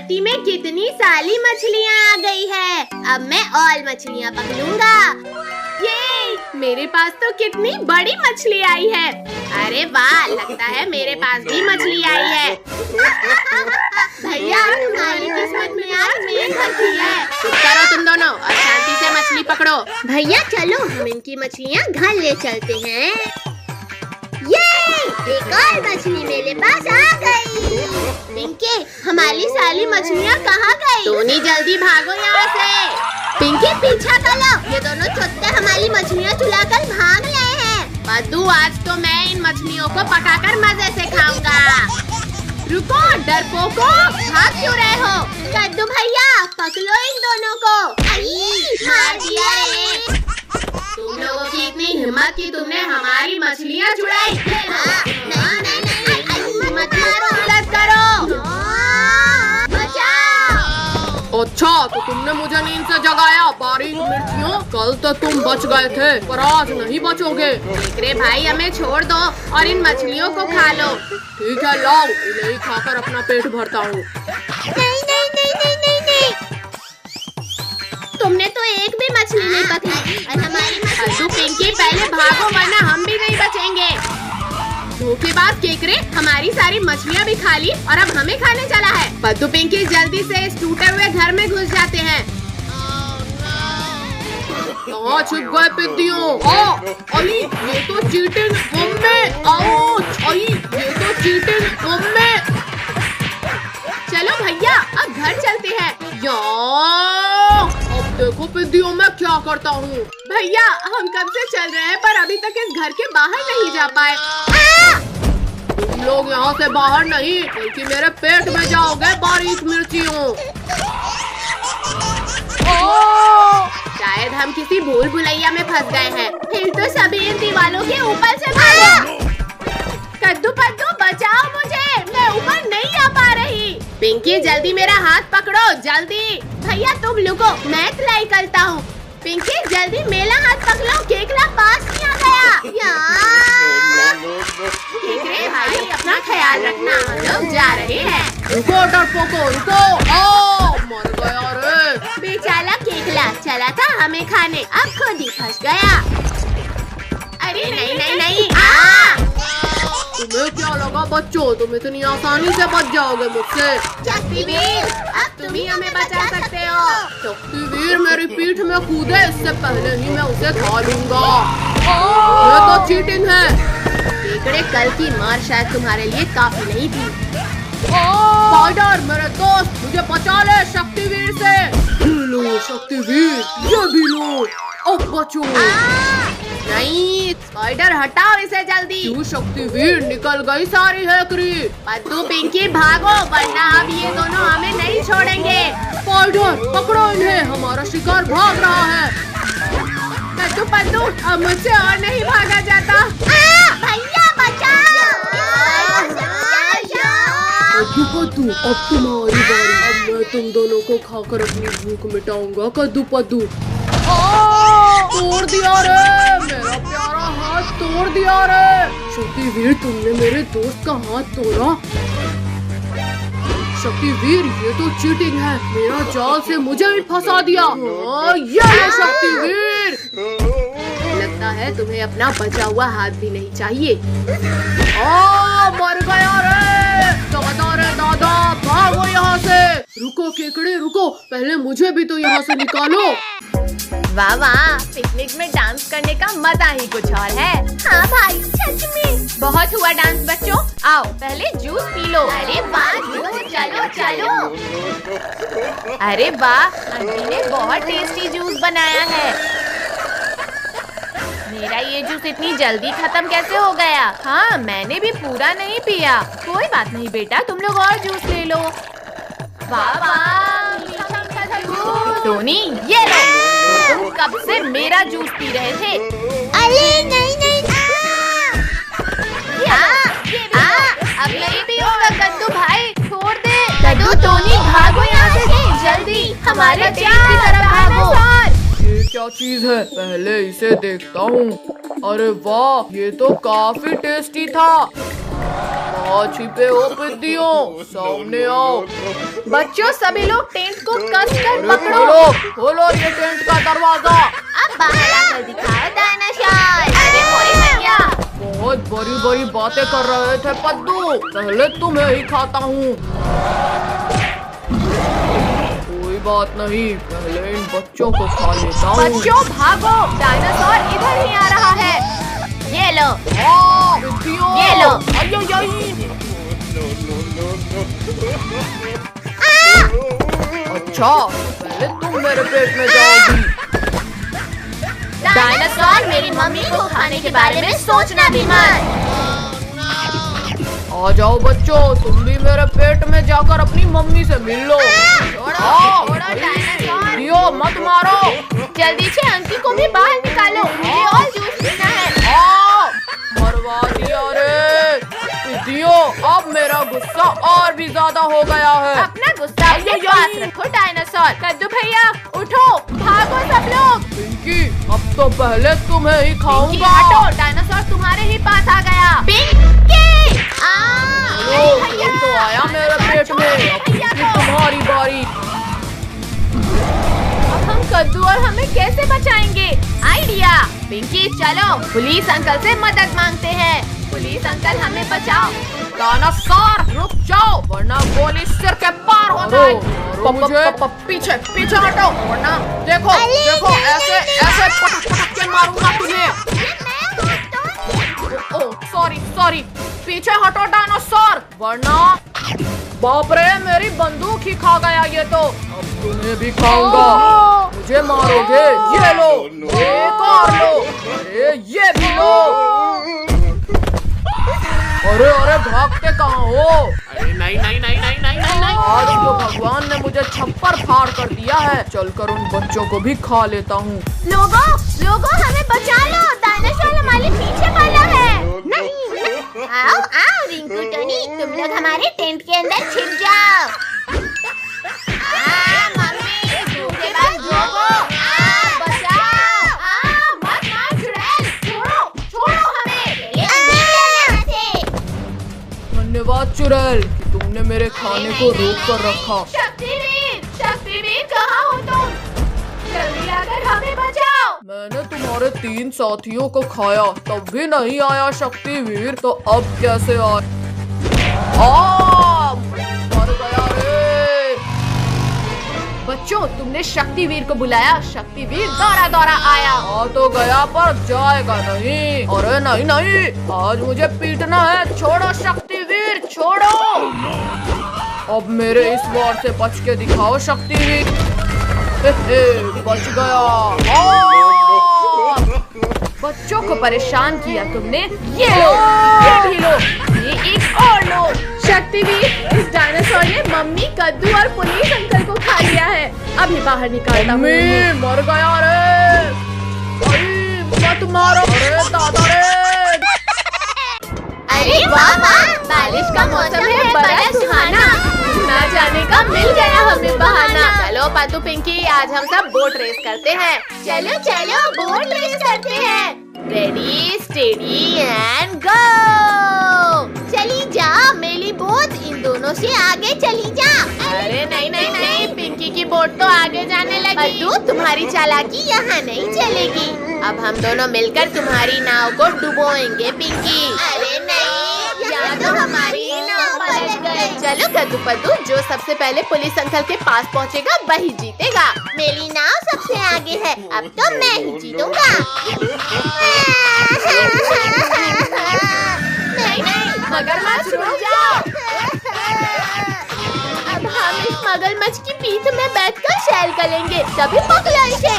धरती में कितनी सारी मछलियाँ आ गई है। अब मैं और मछलियाँ पकड़ूंगा। ये मेरे पास तो कितनी बड़ी मछली आई है। अरे वाह, लगता है मेरे पास भी मछली आई है। भैया, तुम्हारी किस्मत में आज मेल खी है। चुप करो तुम दोनों और शांति से मछली पकड़ो। भैया चलो, हम इनकी मछलियाँ घर ले चलते हैं। ये एक और मछली मेरे पास आ गई। पिंकी, हमारी सारी मछलियाँ कहाँ गई? टोनी जल्दी भागो यहाँ से। पिंकी पीछा कर लो, ये दोनों चुत्ते हमारी मछलियाँ चुराकर भाग रहे हैं। बद्दू, आज तो मैं इन मछलियों को पकाकर मजे से खाऊंगा। रुको डरपोको, भाग क्यों रहे हो? कद्दू भैया पकड़ो इन दोनों को। मार दिया रे। तुम लोगों की इतनी हिम्मत कि तुमने हमारी मछलियाँ चुराई। मत मारो, मदद करो। बचाओ। अच्छा, तो तुमने मुझे नींद से जगाया। बारीक मिर्चियों, कल तो तुम बच गए थे पर आज नहीं बचोगे। रे भाई, हमें छोड़ दो और इन मछलियों को खा लो। ठीक है, लाओ, इन्हें खाकर अपना पेट भरता हूँ। नहीं नहीं नहीं नहीं नहीं नहीं, तुमने तो एक भी मछली नहीं पकड़ी और हमारी मछली। पिंकी पहले भागो वरना हम भी नहीं बचेंगे। धोखेबाज केकरे, हमारी सारी मछलियाँ भी खा ली और अब हमें खाने चला है। बद्दू पिंकी जल्दी से इस टूटे हुए घर में घुस जाते हैं। कहाँ छिप गए पिद्दियों? आई, ये तो चीटिंग मम्मी। आओ, आई, ये तो चीटिंग मम्मी। चलो भैया, अब घर चलते हैं। अब देखो पिद्दियों, मैं क्या करता हूँ। भैया, हम कब से चल रहे हैं पर अभी तक इस घर के बाहर नहीं जा पाए। तुम लोग यहाँ से बाहर नहीं, बल्कि मेरे पेट में जाओगे बारीक मिर्चियों। शायद हम किसी भूल भुलैया में फंस गए हैं। फिर तो सभी इन दीवालों के ऊपर से भागो। कद्दू पद्दू बचाओ मुझे, मैं ऊपर नहीं आ पा रही। पिंकी जल्दी मेरा हाथ पकड़ो, जल्दी। भैया तुम लुको, मैं ट्राई करता हूँ। पिंकी जल्दी मेरा हाथ पकड़ो, केकरा पास नहीं आ गया। केकरे भाई, अपना ख्याल रखना, हम लोग जा रहे हैं। रुको डरपोको, रुको। मर गया रे। बेचारा केकला चला था हमें खाने, अब खुद ही फंस गया। अरे नहीं नहीं नहीं। तुम्हें क्या लगा बच्चों, तुम इतनी आसानी से बच जाओगे मुझसे? शक्तिवीर, अब तुम ही हमें बचा सकते हो। शक्तिवीर मेरी पीठ में कूदे, इससे पहले ही मैं उसे खा लूंगा। ये तो चीटिंग है। केकड़े, कल की मार शायद तुम्हारे लिए काफी नहीं थी। स्पाइडर मेरे दोस्त, मुझे बचा ले शक्तिवीर से। लो शक्तिवीर, ये भी लो, अब बचो। नहीं, स्पाइडर हटाओ इसे जल्दी। क्यों शक्तिवीर, निकल गई सारी हैकरी। पद्दू पिंकी भागो, वरना अब ये दोनों हमें नहीं छोड़ेंगे। स्पाइडर पकड़ो इन्हें, हमारा शिकार भाग रहा है। पद्दू पद्दू, अब मुझसे और नहीं भागा जाता। भैया बचाओ। कद्दू पद्दू, अब तुम्हारी बारी। अब मैं तुम दोनों को खाकर अपनी भूख मिटाऊंगा। कद्दू पद्दू, तोड़ दिया रे, मेरा प्यारा हाथ तोड़ दिया रे। शक्तिवीर, तुमने मेरे दोस्त का हाथ तोड़ा। शक्तिवीर, ये तो चीटिंग है, मेरा जाल से मुझे ही फंसा दिया। ये शक्तिवीर, लगता है तुम्हें अपना बचा हुआ हाथ भी नहीं चाहिए। मर गया रे। दादा रे दादा, भागो यहाँ से। रुको केकड़े रुको, पहले मुझे भी तो यहाँ से निकालो। वाह वाह, पिकनिक में डांस करने का मजा ही कुछ और है। हाँ भाई, सच में। बहुत हुआ डांस बच्चों, आओ पहले जूस पी लो। अरे वाह, चलो चलो। अरे वाह, आंटी ने बहुत टेस्टी जूस बनाया है। मेरा ये जूस इतनी जल्दी खत्म कैसे हो गया? हाँ, मैंने भी पूरा नहीं पिया। कोई बात नहीं बेटा, तुम लोग और जूस ले लो। वाह वाह, टोनी ये लो, तुम कब से मेरा जूस पी रहे थे? अरे नहीं नहीं। अब नहीं भी होगा कद्दू भाई, छोड़ दे। कद्दू टोनी भागो यहाँ से जल्दी, हमारे टीम की तरफ भागो। ये क्या चीज है, पहले इसे देखता हूँ। अरे वाह, ये तो काफी टेस्टी था। कहाँ छिपे हो पिद्दियों, सामने आओ। बच्चों सभी लोग टेंट को कसकर पकड़ो। खोलो ये टेंट का दरवाजा। अब बाहर आकर दिखाओ डायनासोर। अरे मोरी भैया, बहुत बड़ी बड़ी बातें कर रहे थे पद्दू, पहले तुम्हें ही खाता हूँ। कोई बात नहीं, पहले इन बच्चों को खा लेता हूँ। बच्चों भागो, डायनासोर इधर ही आ रहा है। ये लो, ये लो। अच्छा, पहले तुम मेरे पेट में जाओगी। डायनासोर मेरी मम्मी को खाने के बारे में सोचना भी मत। आ जाओ बच्चों, तुम भी मेरे पेट में जाकर अपनी मम्मी से मिल लो। छोड़ो डायनासोर, दियो मत मारो। जल्दी से अंकी को भी बाहर निकालो, मुझे और जूस पीना है। मरवा दिया रे दियो, अब मेरा गुस्सा और भी ज्यादा हो गया है। अपना गुस्सा अपने पास रखो डायनासोर। कद्दू भैया उठो, भागो सब लोग। पिंकी, अब तो पहले तुम्हें ही खाऊंगा। हटो, डायनासोर तुम्हारे ही पास आ गया। पिंकी, ये तो आया मेरे पेट में, अब तुम्हारी बारी। अब हम कद्दू और हमें कैसे बचाएंगे? आइडिया। पिंकी चलो पुलिस अंकल से मदद मांगते हैं। पुलिस अंकल हमें बचाओ। डायनासोर रुक जाओ, वरना गोली सिर के पार हो जाए। पीछे पीछे हटो, वरना देखो देखो ऐसे ऐसे पटक के मारूंगा तुम्हें। सॉरी सॉरी, पीछे हटो डायनासोर, वरना बाप रे मेरी बंदूक ही खा गया ये तो। अब तुम्हें भी खाऊंगा। मुझे मारोगे? ये लो, एक और लो, अरे ये भी लो। अरे अरे भागते कहाँ हो? अरे नहीं नहीं नहीं नहीं नहीं नहीं नहीं, आज तो भगवान ने मुझे छप्पर फाड़ कर दिया है। चलकर उन बच्चों को भी खा लेता हूँ। लोगों हमें बचा लो, डायनासोर हमारे पीछे पड़ा है। नहीं, आओ आओ रिंकू टोनी, तुम लोग हमारे टेंट के अंदर छिप जाओ। मम्मी, भूखे बाद लोगो, बचाओ। मत मार चुड़ैल, छोड़ो हमें। धन्यवाद चुड़ैल कि तुमने मेरे खाने को रोक कर रखा। शक्तिवीर कहाँ हो तुम? जल्दी आकर हमें बचाओ। मैंने तुम्हारे 3 साथियों को खाया, तब भी नहीं आया शक्तिवीर, तो अब कैसे मर गया रे। बच्चों तुमने शक्तिवीर को बुलाया, शक्तिवीर दौड़ा दौड़ा आया। आ तो गया पर जाएगा नहीं। अरे नहीं नहीं, आज मुझे पीटना है। छोड़ो शक्तिवीर, छोड़ो। अब मेरे इस वार से बच के दिखाओ शक्तिवीर। बच गया। बच्चों को परेशान किया तुमने। ये लो, ये भी लो, ये एक और लो। शक्तिवीर, इस डायनासोर ने मम्मी, कद्दू और पुलिस अंकल को खा लिया है। अभी बाहर निकालता हूँ। मर गया रे। मत मारो, अरे दादा रे। अरे वाह, बारिश का मौसम है, बड़ा सुहाना। ना जाने का मिल गया हमें बहाना। चलो पातू पिंकी, आज हम सब बोट रेस करते हैं। चलो चलो बोट रेस करते हैं। Ready steady and go. चली जा मेरी बोट, इन दोनों से आगे चली जा। अरे नहीं नहीं नहीं, पिंकी की बोट तो आगे जाने लगी। पातू तुम्हारी चालाकी यहाँ नहीं चलेगी। अब हम दोनों मिलकर तुम्हारी नाव को डुबोएंगे पिंकी। अरे नहीं, यहाँ तो हमारी नाव पलट गई। चलो कद्दू पद्दू, जो सबसे पहले पुलिस अंकल के पास पहुँचेगा वही जीतेगा। मेरी नाव सबसे आगे है, अब तो मैं ही जीतूंगा। नहीं नहीं, मगरमच्छ रुक जाओ। अब हम इस मगरमच्छ की पीठ में बैठकर सैर करेंगे, तभी पकड़ो इसे।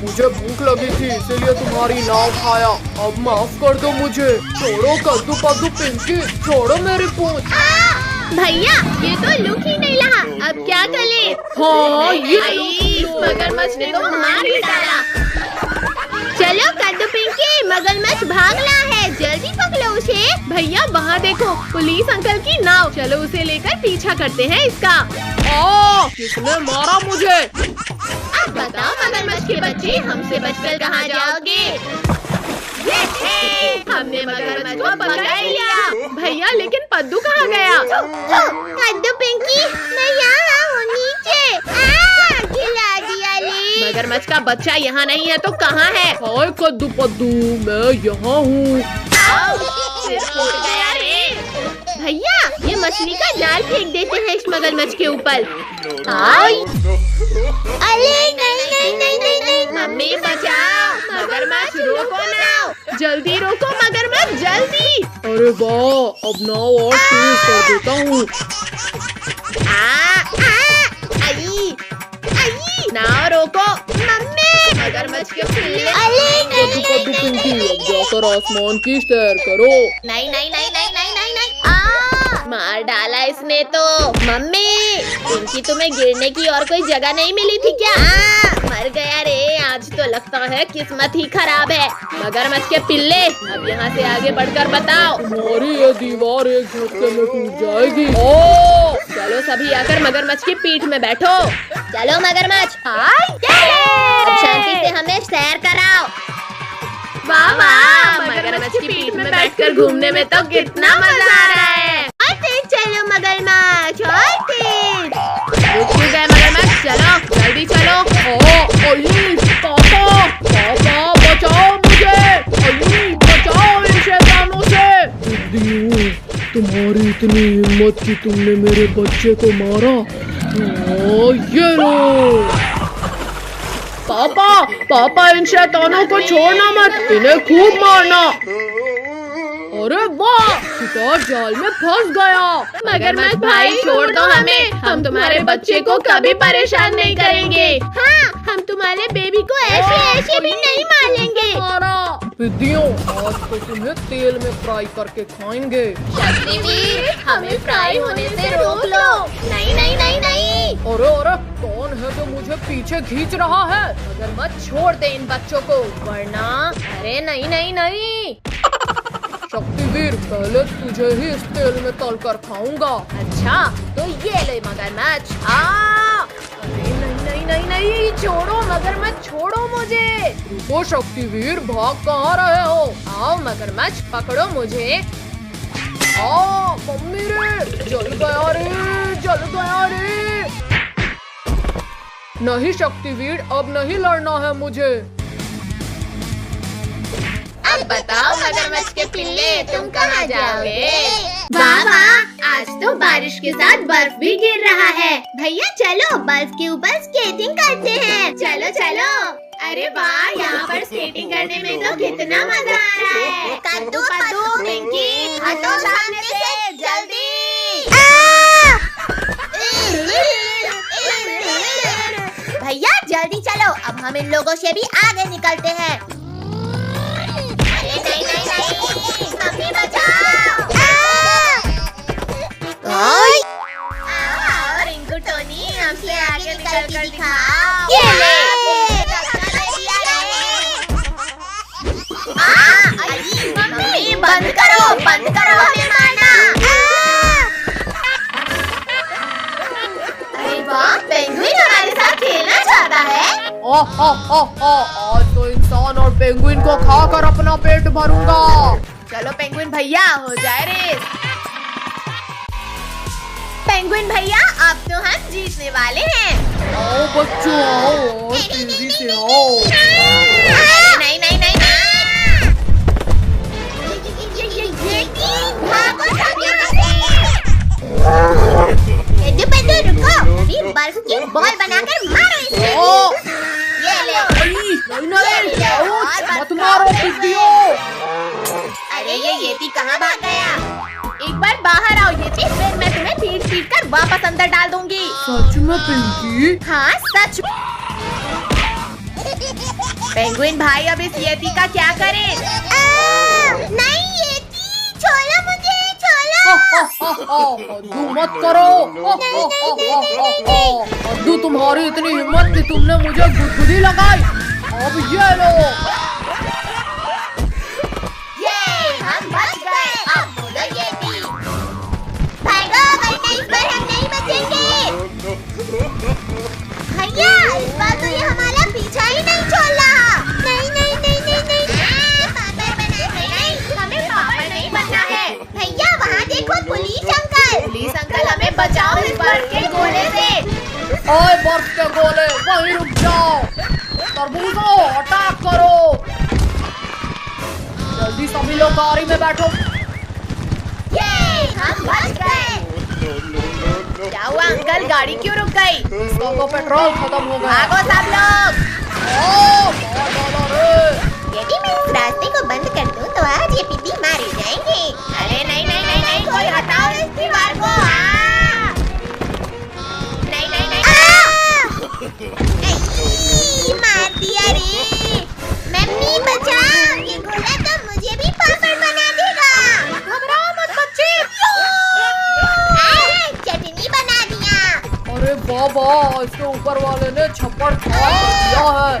मुझे भूख लगी थी इसीलिए तुम्हारी नाव खाया, अब माफ कर दो मुझे। छोड़ो कद्दू पद्दू पिंकी, छोड़ो मेरी पूंछ। भैया ये तो लुक ही नहीं रहा, अब क्या करें? हाँ, ये इस मगरमच्छ ने तो मार ही डाला। चलो कद्दू पिंकी, मगरमच्छ भाग रहा है, जल्दी पकड़ो उसे। भैया वहाँ देखो, पुलिस अंकल की नाव। चलो उसे लेकर पीछा करते हैं इसका। किसने मारा मुझे? अब बताओ मगरमच्छ के बच्चे, हमसे बचकर कहाँ जाओगे? हमने मगरमच्छ को पकड़ लिया। भैया लेकिन पद्दू कहाँ गया? पद्दू पिंकी, मैं यहाँ हूँ नीचे। खिला दिया ले। मगरमच्छ का बच्चा यहाँ नहीं है तो कहाँ है? हाय कद्दू पद्दू, मैं यहाँ हूँ। सिर फूट गया रे। भैया ये मछली का जाल फेंक देते हैं इस मगरमच्छ के ऊपर। अरे नहीं नहीं नहीं नहीं नहीं, मम्मी बचाओ, मगरमच्छ रोको ना, जल्दी रोको मगरमच्छ जल्दी। अरे वाह, अब नाव और तेज कर देता हूँ। नाव रोको मम्मी, मगरमच्छ के पिल्ले। कद्दू पद्दू पिंकी, अब जाकर आसमान की सैर करो। नहीं नहीं नहीं नहीं नहीं नहीं नहीं। मार डाला इसने तो। मम्मी पिंकी, तुम्हें गिरने की और कोई जगह नहीं मिली थी क्या? मर गया रे। आज तो लगता है किस्मत ही खराब है। मगरमच्छ के पिल्ले, अब यहाँ से आगे बढ़कर बताओ। तुम्हारी ये दीवार एक झटके में टूट जाएगी। चलो सभी आकर मगरमच्छ की पीठ में बैठो। चलो मगरमच्छ, अब शांति से हमें सैर कराओ। वाह वाह, मगरमच्छ की पीठ में बैठकर घूमने में तो कितना मजा आ रहा है। चलो मगरमच्छ, और तेज। रुक गए मगरमच्छ, चलो जल्दी चलो। पापा पापा बचाओ मुझे, बचाओ इन शैतानों से। तुम्हारी इतनी हिम्मत कि तुमने मेरे बच्चे को मारा। ये लो पापा, पापा इन शैतानों को छोड़ना मत, इन्हें खूब मारना। अरे वाह, शिकार जाल में फंस गया। मगरमच्छ भाई छोड़ दो हमें, हम तुम्हारे बच्चे को कभी परेशान नहीं करेंगे। हाँ, हम तुम्हारे बेबी को ऐसे ऐसे भी नहीं मारेंगे। विद्यों, आज तो तुम्हें तेल में फ्राई करके खाएंगे। शक्तिवीर, हमें फ्राई होने से रोक लो। नहीं नहीं नहीं नहीं। अरे अरे, कौन है जो मुझे पीछे खींच रहा है? मगरमच्छ छोड़ दे इन बच्चों को, वरना। अरे नहीं नहीं नहीं। शक्तिवीर, पहले तुझे ही इस तेल में तल कर खाऊंगा। अच्छा तो ये ले मगरमच्छ। अरे नहीं नहीं नहीं नहीं, छोड़ो मगरमच्छ, छोड़ो मुझे। रुको शक्तिवीर, भाग कहाँ रहे हो? आओ मगरमच्छ, पकड़ो मुझे। मम्मी रे, जल गया रे, जल गया रे। नहीं शक्तिवीर, अब नहीं लड़ना है मुझे। अब बताओ मगरमच्छ के पिल्ले, तुम कहाँ जाओगे? वाह वाह, आज तो बारिश के साथ बर्फ भी गिर रहा है। भैया चलो बर्फ के ऊपर स्केटिंग करते हैं। चलो चलो। अरे वाह, यहाँ पर स्केटिंग करने में तो कितना मजा आ रहा है। कद्दू पद्दू पिंकी, हटो सामने से जल्दी। भैया जल्दी चलो, अब हम इन लोगों से भी आगे निकलते हैं। नहीं नहीं नहीं, मम्मी बचाओ। रिंकू टोनी, हमसे आगे निकल कर दिखाओ। ये ले। मम्मी बंद करो हमें मारना। अरे वाह, पेंगुइन हमारे साथ खेलना चाहता है। आज तो इंसान और पेंगुइन को खाकर अपना पेट भरूंगा। चलो पेंगुइन भैया, हो जाए रेस। पेंगुइन भैया, अब तो हम जीतने वाले हैं। आओ बच्चों, आओ, तेजी से आओ। नहीं नहीं नहीं नहीं। रुको, अभी बर्फ की बॉल बनाकर मारो इसे। ये ले। मत मारो पिद्दियों। अरे ये येती कहाँ भाग गया? एक बार बाहर आओ येती, फिर मैं तुम्हें पीट कर वापस अंदर डाल दूंगी। सच में पिंकी? हाँ सच। पेंगुइन भाई, अब इस येती का क्या करें? नहीं येती, छोड़ो मुझे, छोड़ो। अद्दू मत करो। अद्दू, तुम्हारी इतनी हिम्मत कि तुमने मुझे गुदगुदी लगाई। अब ये लो। ये हम बच गए। अब बोलो येती, भागो वरना इस बार हम नहीं बचेंगे। भैया इस बार तो ये हमारा पीछा ही नहीं छोड़ रहा। नहीं नहीं नहीं नहीं नहीं। ओए बर्फ के गोले, वहीं रुक जाओ। तरबूजो अटैक करो। जल्दी सभी लोग गाड़ी में बैठो। हम बच गए। क्या हुआ अंकल, गाड़ी क्यों रुक गई? इसका पेट्रोल खत्म हो गया। भागो सब लोग। मार डाला रे। यदि मैं इस रास्ते को बंद कर दूं तो आज ये पिद्दी मारे जाएंगे। अरे नहीं नहीं नहीं नहीं, कोई हटाओ इस दीवार को। नहीं नहीं नहीं, मार दिया रे। मम्मी बचाओ, ये गोला तो मुझे भी पापड़ बना देगा। घबराओ मत बच्चे। चटनी बना दिया। अरे बाबा, इसके ऊपर वाले ने छप्पड़ फाड़ दिया है।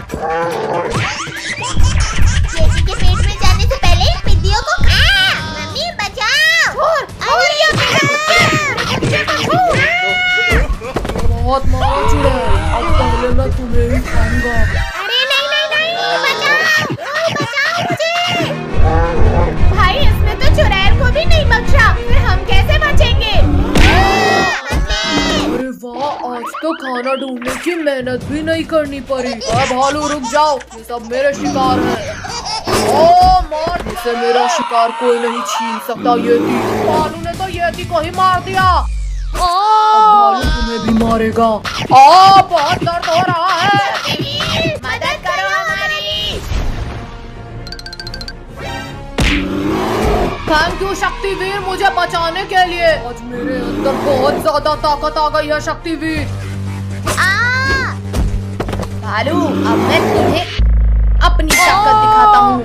जेसी के पेट में जाने से पहले पिद्दियों को खा। मम्मी बचाओ। और ये बहुत मारा चुड़ैल, अब पहले मैं तुम्हें ही खाऊंगा। अरे नहीं नहीं नहीं, बचाओ बचाओ मुझे। भाई इसने तो चुड़ैल को भी नहीं बख्शा, फिर हम कैसे बचेंगे? अरे वाह, आज तो खाना ढूंढने की मेहनत भी नहीं करनी पड़ी। भालू रुक जाओ, ये सब मेरे शिकार हैं। ओ मार, इसे मेरा शिकार कोई नहीं छीन सकता। येती, भालू ने तो येती को ही मार दिया। भालू तुम्हें भी मारेगा। बहुत दर्द हो रहा है। मदद करो हमारी। थैंक यू शक्तिवीर, मुझे बचाने के लिए। आज मेरे अंदर बहुत ज्यादा ताकत आ गई है शक्तिवीर। भालू, अब मैं तुम्हें अपनी ताकत दिखाता हूँ।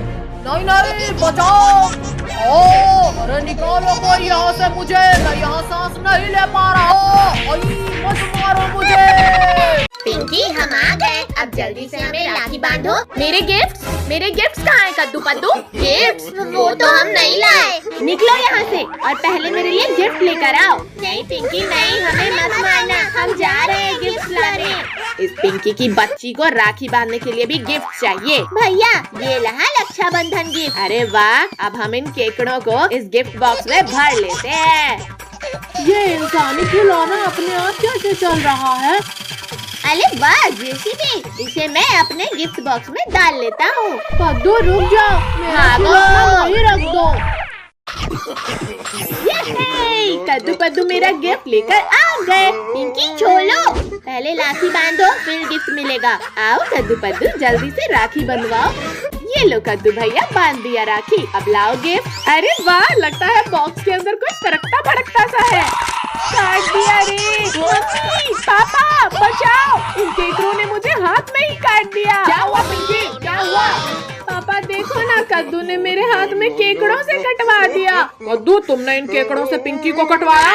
नहीं नहीं, बचाओ। अरे निकालो कोई यहाँ से मुझे, मैं यहाँ सांस नहीं ले पा रहा हूँ। मत मारो मुझे। पिंकी, हम आ गए। अब जल्दी से हमें राखी बांधो। मेरे गिफ्ट्स कहाँ हैं कद्दू पद्दू? गिफ्ट्स वो तो हम नहीं लाए। निकलो यहाँ से और पहले मेरे लिए गिफ्ट लेकर आओ। नहीं पिंकी नहीं, हमें मत मारना, हम जा रहे हैं गिफ्ट लाने। इस पिंकी की बच्ची को राखी बांधने के लिए भी गिफ्ट चाहिए। भैया ये रहा रक्षाबंधन गिफ्ट। अरे वाह, अब हम इन केकड़ों को इस गिफ्ट बॉक्स में भर लेते हैं। ये इंसानी खिलौना अपने आप कैसे चल रहा है? अरे वाह जेसीबी, इसे मैं अपने गिफ्ट बॉक्स में डाल लेता हूँ। पद्दू रुक जाओ, मेरा खिलौना वहीं रख दो। कद्दू पद्दू मेरा गिफ्ट लेकर आ गए। पिंकी छोड़ो, पहले राखी बांधो फिर गिफ्ट मिलेगा। आओ कद्दू पद्दू, जल्दी से राखी बंधवाओ। ये लो कद्दू भैया, बांध दिया राखी। अब लाओ गिफ्ट। अरे वाह, लगता है बॉक्स के अंदर कुछ तड़कता भड़कता सा है। काट दिया रे। मम्मी, पापा बचाओ, इन केकड़ों ने मुझे हाथ में ही काट दिया। क्या हुआ पिंकी, क्या हुआ? पापा देखो ना, कद्दू ने मेरे हाथ में केकड़ों से कटवा दिया। कद्दू, तुमने इन केकड़ों से पिंकी को कटवाया?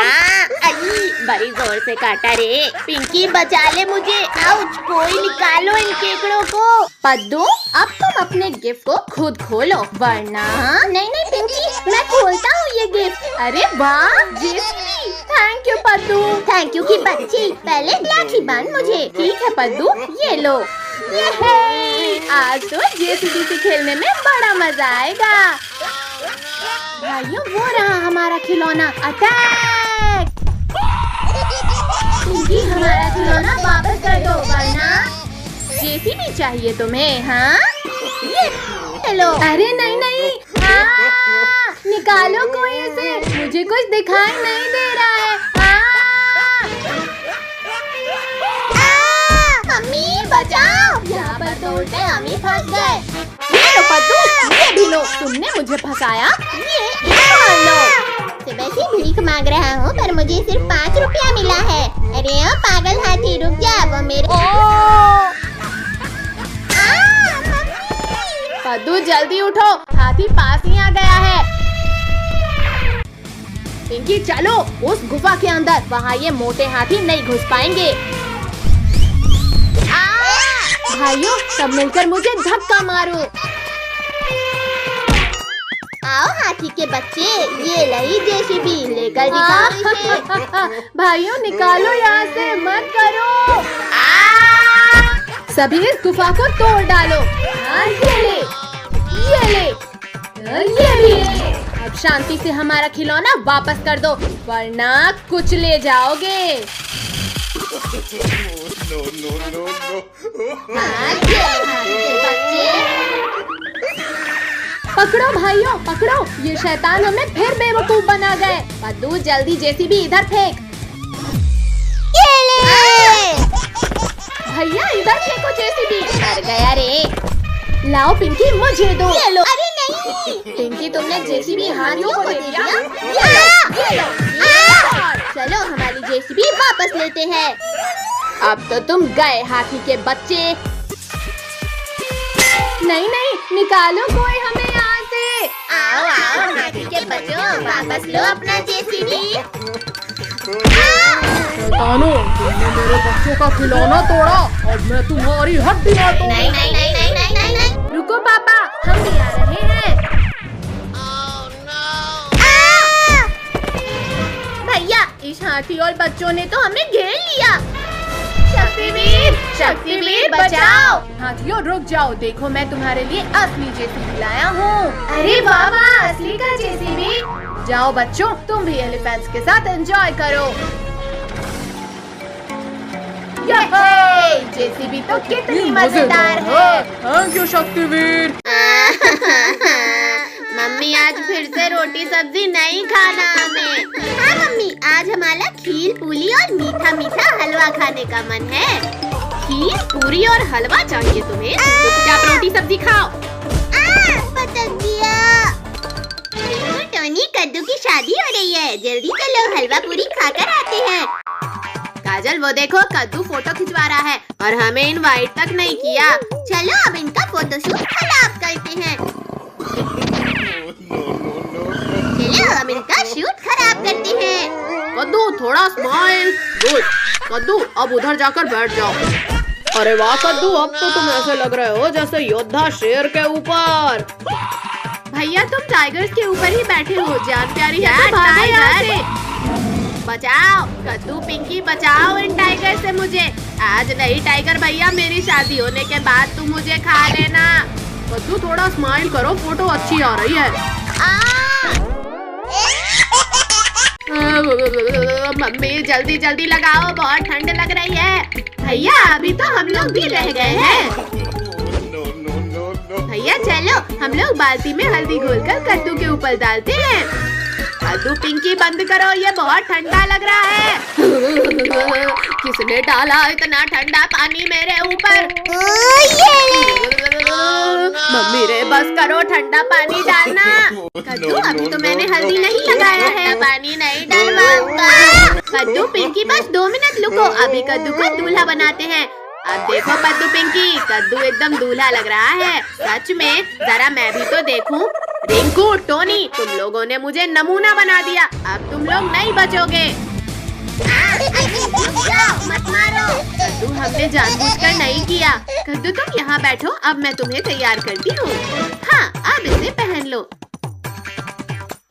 बड़ी जोर से काटा रे। पिंकी बचा ले मुझे। आउच, कोई निकालो इन केकड़ों को। पद्दू, अब तुम अपने गिफ्ट को खुद खोलो, वरना। नहीं नहीं पिंकी, मैं खोलता हूँ ये गिफ्ट। अरे वाह JCB, thank you Paddu. Thank you की बच्ची, पहले राखी बांध मुझे। ठीक है पद्दू, ये लो। आज तो जेसीबी से खेलने में बड़ा मजा आएगा। भाइयों, वो रहा हमारा खिलौना। अटैक! पिंकी, हमारा खिलौना वापस कर दो, वरना। जेसीबी चाहिए तुम्हें? हाँ, ये लो। अरे नहीं नहीं, निकालो कोई इसे, मुझे कुछ दिखाई नहीं दे रहा है। मम्मी बचाओ, यहाँ पर तो उल्टे हम ही फंस गए। ये लो पद्दू, ये भी लो। तुमने मुझे फंसाया, ये लो। से वैसे भीख मांग रहा हूँ, पर मुझे सिर्फ 5 रुपया मिला है। अरे ओ पागल हाथी, रुक जा, वो मेरे। पद्दू जल्दी उठो, हाथी पास ही आ गया है। पिंकी चलो उस गुफा के अंदर, वहाँ ये मोटे हाथी नहीं घुस पाएंगे। भाइयों, सब मिलकर मुझे धक्का मारो। आओ हाथी के बच्चे, ये लही जेसीबी, लेकर दिखाओ इसे। भाइयों निकालो यहाँ से, मत करो। सभी इस गुफा को तोड़ डालो। ये ले, ये ले, ये भी ले। अब शांति से हमारा खिलौना वापस कर दो, वरना कुछ ले जाओगे। पकड़ो भाइयों पकड़ो, ये शैतान हमें फिर बेवकूफ बना गए। पद्दू जल्दी जेसीबी इधर फेंक। भैया इधर फेंको जेसीबी। मर गया रे। लाओ पिंकी मुझे दो। ये लो। अरे नहीं पिंकी तुमने जेसीबी हानियों को दे दिया। ये लो। चलो हमारी जेसीबी वापस लेते हैं। अब तो तुम गए हाथी के बच्चे। नहीं नहीं, निकालो कोई हमें यहाँ से। आओ आओ हाथी के बच्चों, वापस लो अपना जेसीबी। शैतानों, तुमने मेरे बच्चों का खिलौना तोड़ा, अब मैं तुम्हारी हड्डियाँ तोड़ूंगा। नहीं नहीं नहीं नहीं नहीं नहीं नहीं। रुको पापा, हम भी आ रहे हैं। भैया इस हाथी और बच्चों ने तो हमें घेर लिया। शक्तिवीर, शक्तिवीर बचाओ। हाथियों रुक जाओ, देखो मैं तुम्हारे लिए असली जेसीबी लाया हूँ। अरे वाह वाह, असली का जेसीबी। जाओ बच्चों, तुम भी एलिफेंट्स के साथ एंजॉय करो। जेसीबी तो कितनी मजेदार है। Thank you Shaktiveer. मम्मी आज फिर से रोटी सब्जी नहीं खाना हमें। हाँ मम्मी, आज हमारा खीर पूरी और मीठा मीठा हलवा खाने का मन है। खीर पूरी और हलवा चाहिए तुम्हें? चुपचाप रोटी सब्जी खाओ। पटक दिया। टोनी, कद्दू की शादी हो रही है, जल्दी चलो हलवा पूरी खाकर आते हैं। काजल वो देखो, कद्दू फोटो खिंचवा रहा है और हमें इनवाइट तक नहीं किया। चलो अब इनका फोटोशूट खराब करते हैं। चलो अब इनका शूट खराब करते हैं। कद्दू थोड़ा स्माइल। गुड कद्दू, अब उधर जाकर बैठ जाओ। अरे वाह कद्दू, अब तो तुम ऐसे लग रहे हो जैसे योद्धा शेर के ऊपर। भैया तुम टाइगर्स के ऊपर ही बैठे हो, जान प्यारी है तो भागो यहाँ से। बचाओ कद्दू पिंकी, बचाओ इन टाइगर से मुझे। आज नहीं टाइगर भैया, मेरी शादी होने के बाद तुम मुझे खा लेना। कद्दू थोड़ा स्माइल करो, फोटो अच्छी आ रही है। मम्मी जल्दी जल्दी लगाओ, बहुत ठंड लग रही है। भैया अभी तो हम लोग भी रह गए हैं। भैया चलो हम लोग बाल्टी में हल्दी घोलकर कद्दू के ऊपर डालते हैं। कद्दू पिंकी बंद करो, ये बहुत ठंडा लग रहा है। किसने डाला इतना ठंडा पानी मेरे ऊपर? मम्मी रे बस करो, ठंडा पानी डालना। कद्दू अभी तो मैंने हल्दी नहीं लगाया है, पानी नहीं डलवाऊंगा। कद्दू पिंकी बस 2 मिनट रुको, अभी कद्दू को दूल्हा बनाते हैं। अब देखो कद्दू पिंकी, कद्दू एकदम दूल्हा लग रहा है। सच में, जरा मैं भी तो देखूं। रिंकू टोनी, तुम लोगों ने मुझे नमूना बना दिया, अब तुम लोग नहीं बचोगे। मत मारो। कद्दू हमने जानबूझकर नहीं किया। कद्दू तुम यहाँ बैठो, अब मैं तुम्हें तैयार करती हूँ। हाँ अब इसे पहन लो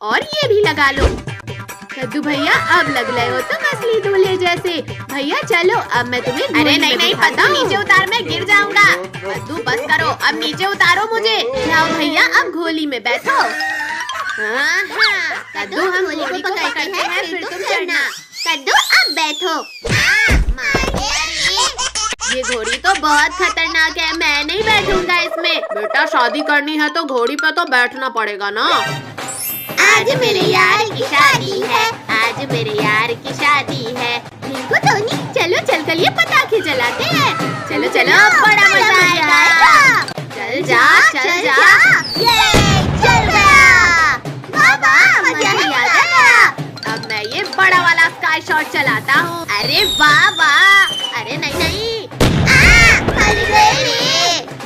और ये भी लगा लो। कद्दू भैया अब लग रहे हो तुम असली दूल्हे जैसे। भैया चलो अब मैं तुम्हें। अरे नहीं नहीं पता, नीचे उतार, मैं गिर जाऊंगा। कद्दू बस करो, अब नीचे उतारो मुझे। जाओ भैया अब घोली में बैठो। हाँ कद्दू हम घोली को पकड़ते हैं, फिर तुम चढ़ना। कद्दू अब बैठो। ये घोड़ी तो बहुत खतरनाक है, मैं नहीं बैठूंगा इसमें। बेटा शादी करनी है तो घोड़ी पे तो बैठना पड़ेगा ना। आज मेरे यार की शादी है, आज मेरे यार की शादी है। रिंकू टोनी चलो चल कर ये पटाखे जलाते हैं। चलो चलो बड़ा मजा आएगा। चल जा चल जा। चल गया। बाबा मजा ही आ गया। अब मैं ये बड़ा वाला स्काई शॉट चलाता हूँ। अरे वाह वाह। अरे नहीं नहीं,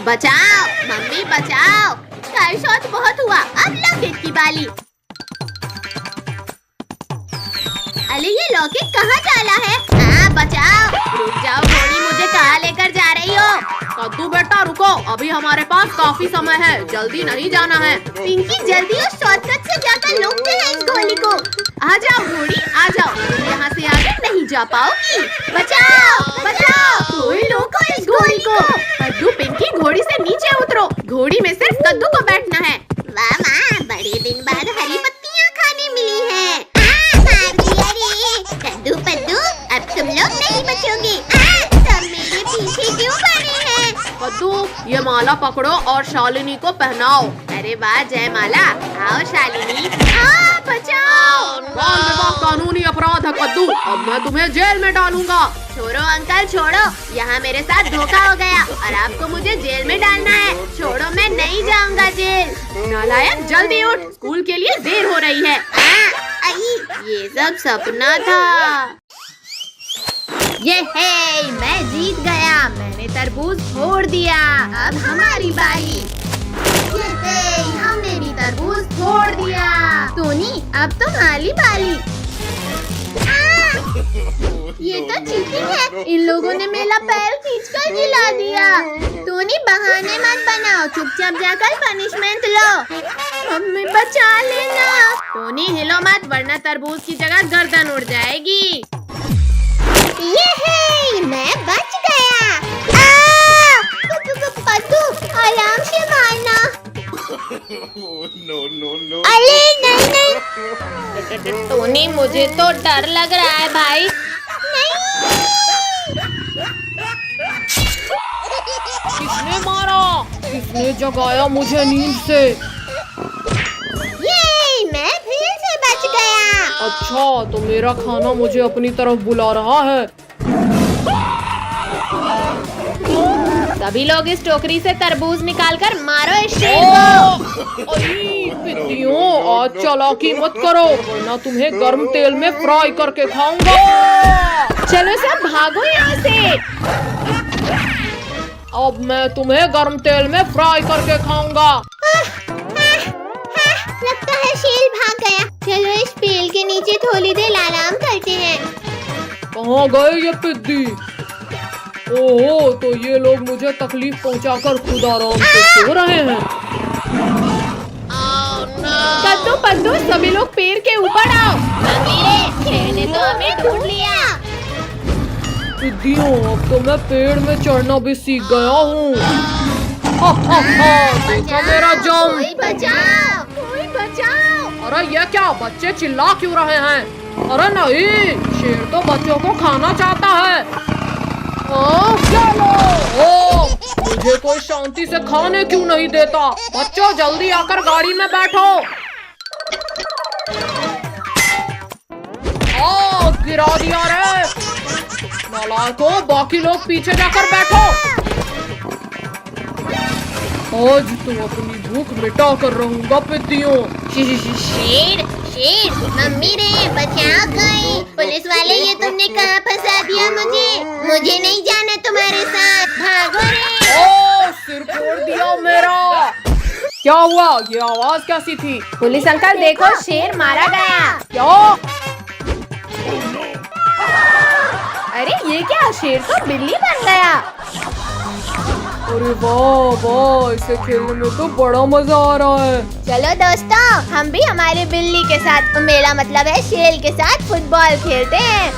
बचाओ मम्मी बचाओ। स्काई शॉट बहुत हुआ, अब लॉकेट की बारी। अरे ये लॉकेट कहाँ डाला है? बचाओ। रुक जाओ घोड़ी, मुझे कहाँ लेकर जा रही हो? कद्दू बेटा रुको, अभी हमारे पास काफी समय है, जल्दी नहीं जाना है। पिंकी जल्दी उस शॉर्टकट से जाकर रोकते हैं इस घोड़ी को। आ जाओ घोड़ी आ जाओ, तुम यहाँ से आगे नहीं जा पाओगी। बचाओ बचाओ, कोई रोको इस घोड़ी को। कद्दू पिंकी घोड़ी से नीचे उतरो, घोड़ी में सिर्फ कद्दू को बैठना है। वाह माँ, बड़े दिन बाद हरी पत्तियाँ खाने मिली हैं। कद्दू पद्दू अब तुम लोग नहीं बचोगे। सब पीछे क्यों पड़ी है? कद्दू, ये माला पकड़ो और शालिनी को पहनाओ। अरे वाह जयमाला, आओ शालिनी। हाँ, बचाओ। बाल विवाह कानूनी अपराध है कद्दू, अब मैं तुम्हें जेल में डालूंगा। छोड़ो अंकल छोड़ो, यहाँ मेरे साथ धोखा हो गया और आपको मुझे जेल में डालना है। छोड़ो, मैं नहीं जाऊंगा जेल। नालायक, जल्दी उठ, स्कूल के लिए देर हो रही है। ये सब सपना था। ये है, मैं जीत गया। मैंने तरबूज फोड़ दिया। अब हमारी बारी। ये है, हमने भी तरबूज फोड़ दिया। टोनी, अब तुम्हारी बारी। ये तो चीटिंग है। इन लोगों ने मेरा पैर खींचकर गिला दिया। टोनी, बहाने मत बनाओ, चुपचाप जाकर पनिशमेंट लो। मम्मी बचा लेना। टोनी, हिलो मत वरना तरबूज की जगह गर्दन उड़ जाएगी। ये है, मैं बच गया। पद्दू, आराम से मारना। अरे नहीं नहीं। टोनी, मुझे तो डर लग रहा है भाई। किसने मारा? किसने जगाया मुझे नींद से? ये, मैं फिर से बच गया। अच्छा, तो मेरा खाना मुझे अपनी तरफ बुला रहा है। सभी लोग इस टोकरी से तरबूज निकालकर मारो इस शेर को। पिद्दियों, आज चालाकी मत करो वरना तुम्हें गर्म तेल में फ्राई करके खाऊंगा। चलो सब भागो यहाँ से। अब मैं तुम्हें गर्म तेल में फ्राई करके खाऊंगा। लगता है शेर भाग गया। चलो इस पेड़ के नीचे थोड़ी देर आराम करते हैं। कहाँ गए ये पिद्दी? ओहो, तो ये लोग मुझे तकलीफ पहुंचाकर खुद आराम से सो रहे हैं। कद्दू पद्दू, सभी लोग पेड़ के ऊपर आओ। शेर ने तो हमें ढूंढ लिया। पिद्दियों, अब तो मैं पेड़ में चढ़ना भी सीख गया हूँ। देखो मेरा जम। कोई बचाओ, कोई बचाओ। अरे ये क्या, बच्चे चिल्ला क्यों रहे हैं? अरे नहीं, शेर तो बच्चों को खाना चाहता है। चलो, मुझे कोई शांति से खाने क्यों नहीं देता? बच्चों, जल्दी आकर गाड़ी में बैठो। गिरा दिया रे। नालायकों, बाकी लोग पीछे जाकर बैठो। आज तो अपनी भूख मिटा कर रहूंगा पिद्दियों। शेर शेर, मम्मी रे बचाओ कोई। पुलिस वाले, ये तुमने कहाँ फंसा दिया मुझे नहीं जाना तुम्हारे साथ। भागो रे। ओ, सिर फोड़ दिया मेरा। क्या हुआ? ये आवाज कैसी थी? पुलिस अंकल देखो, शेर मारा गया। क्या? अरे ये क्या, शेर तो बिल्ली बन गया। अरे वाह वाह, इसे खेलने में तो बड़ा मजा आ रहा है। चलो दोस्तों, हम भी हमारे बिल्ली के साथ, मेरा मतलब है शेर के साथ फुटबॉल खेलते हैं।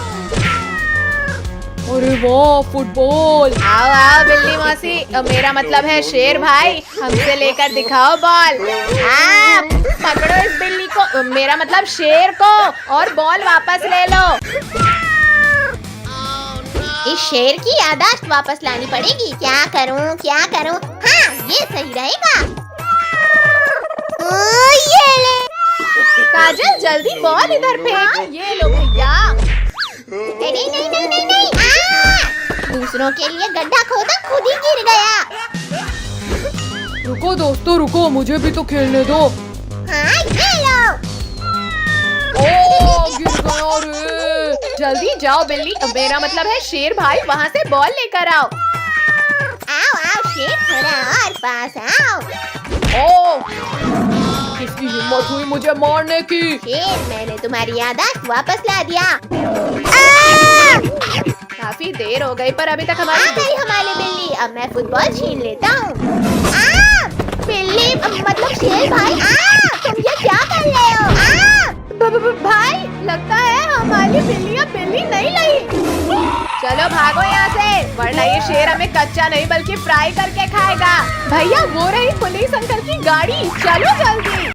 अरे वाह, फुटबॉल। आओ आओ बिल्ली मौसी, मेरा मतलब है शेर भाई, हमसे लेकर दिखाओ बॉल। आप पकड़ो इस बिल्ली को, मेरा मतलब शेर को, और बॉल वापस ले लो। इस शेर की याददाश्त वापस लानी पड़ेगी। क्या करूं? हाँ, ये सही रहेगा। ये ले। काजल, जल्दी बॉल इधर फेंक। ये लो भैया। नहीं। दूसरों के लिए गड्ढा खोदा, खुद ही गिर गया। रुको दोस्तों, रुको, मुझे भी तो खेलने दो। हाँ, ये लो। गिर गया रे। जल्दी जाओ बिल्ली, मेरा मतलब है शेर भाई, वहाँ से बॉल लेकर आओ। आओ शेर, थोड़ा और पास आओ। किसकी हिम्मत हुई मुझे मारने की? शेर, मैंने तुम्हारी याददाश्त वापस ला दिया। काफी देर हो गई, पर अभी तक हमारी बिल्ली। अब मैं फुटबॉल छीन लेता हूँ। बिल्ली, मतलब शेर भाई, तुम ये क्या कर रहे हो? भाई, लगता है हमारी बिल्ली अब बिल्ली नहीं लगी। चलो भागो यहाँ से, वरना ये शेर हमें कच्चा नहीं बल्कि फ्राई करके खाएगा। भैया, वो रही पुलिस अंकल की गाड़ी, चलो जल्दी।